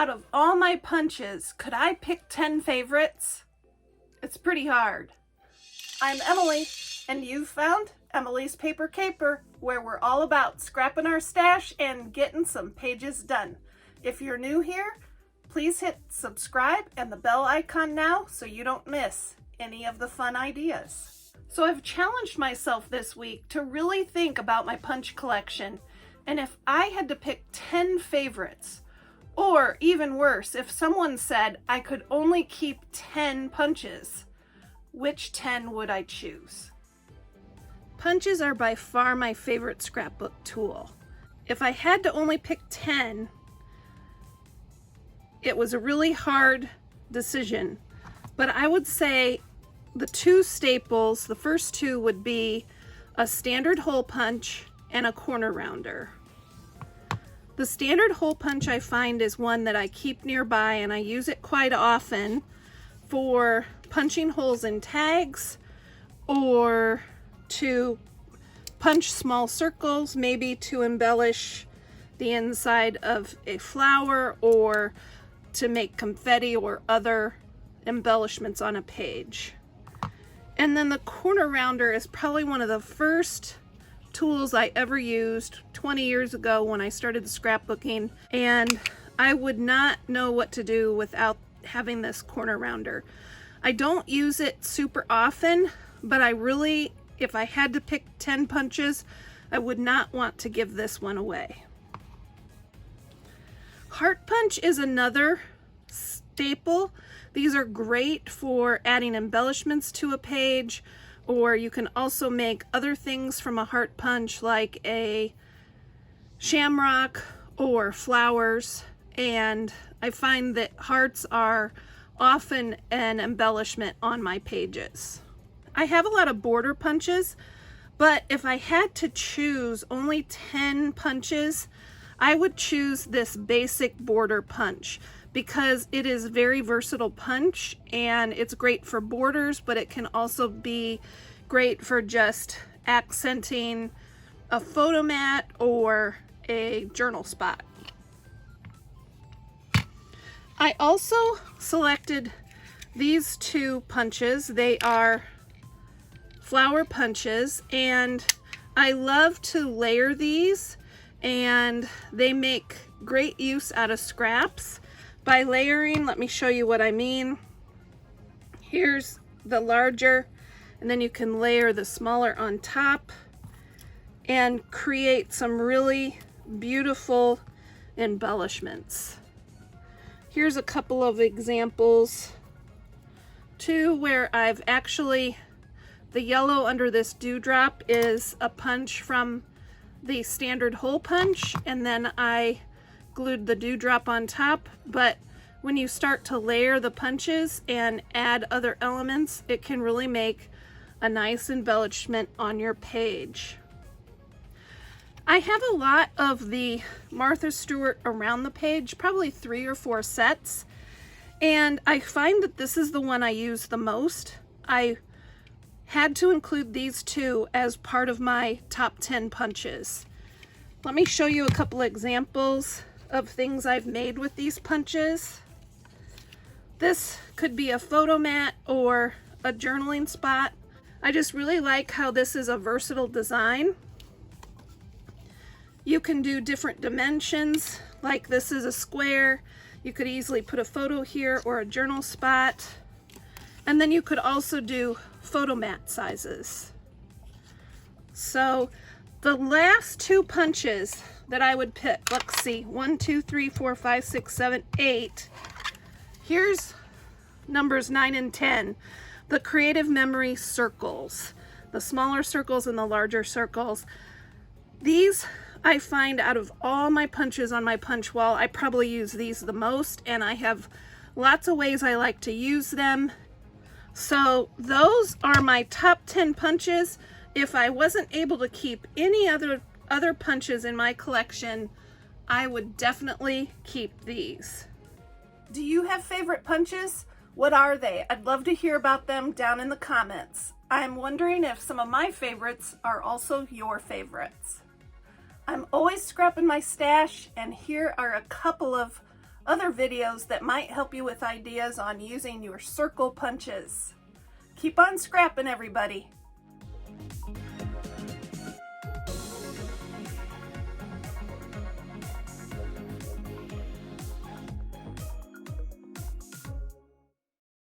Out of all my punches, could I pick 10 favorites? It's pretty hard. I'm Emilee, and you've found Emilee's Paper Caper, where we're all about scrapping our stash and getting some pages done. If you're new here, please hit subscribe and the bell icon now so you don't miss any of the fun ideas. So I've challenged myself this week to really think about my punch collection, and if I had to pick 10 favorites, or even worse, if someone said I could only keep 10 punches, which 10 would I choose? Punches are by far my favorite scrapbook tool. If I had to only pick 10, it was a really hard decision, but I would say the two staples, the first two would be a standard hole punch and a corner rounder. The standard hole punch I find is one that I keep nearby, and I use it quite often for punching holes in tags or to punch small circles, maybe to embellish the inside of a flower or to make confetti or other embellishments on a page. And then the corner rounder is probably one of the first tools I ever used 20 years ago when I started scrapbooking, and I would not know what to do without having this corner rounder. I don't use it super often, but I really, if I had to pick 10 punches, I would not want to give this one away. Heart punch is another staple. These are great for adding embellishments to a page, or you can also make other things from a heart punch like a shamrock or flowers, and I find that hearts are often an embellishment on my pages. I have a lot of border punches, but if I had to choose only 10 punches, I would choose this basic border punch because it is a very versatile punch and it's great for borders, but it can also be great for just accenting a photo mat or a journal spot. I also selected these two punches. They are flower punches, and I love to layer these, and they make great use out of scraps. By layering, let me show you what I mean. Here's the larger, and then you can layer the smaller on top and create some really beautiful embellishments. Here's a couple of examples too where I've actually, the yellow under this dewdrop is a punch from the standard hole punch, and then I glued the dewdrop on top. But when you start to layer the punches and add other elements, it can really make a nice embellishment on your page. I have a lot of the Martha Stewart around the page, probably 3 or 4 sets, and I find that this is the one I use the most. I had to include these two as part of my top 10 punches. Let me show you a couple examples of things I've made with these punches. This could be a photo mat or a journaling spot. I just really like how this is a versatile design. You can do different dimensions, like this is a square. You could easily put a photo here or a journal spot. And then you could also do photo mat sizes. So the last 2 punches that I would pick, let's see, 1, 2, 3, 4, 5, 6, 7, 8. Here's numbers 9 and 10. The creative memory circles, the smaller circles and the larger circles. These I find out of all my punches on my punch wall, I probably use these the most, and I have lots of ways I like to use them. So those are my top 10 punches. If I wasn't able to keep any other punches in my collection, I would definitely keep these. Do you have favorite punches? What are they? I'd love to hear about them down in the comments. I'm wondering if some of my favorites are also your favorites. I'm always scrapping my stash, and here are a couple of other videos that might help you with ideas on using your circle punches. Keep on scrapping, everybody.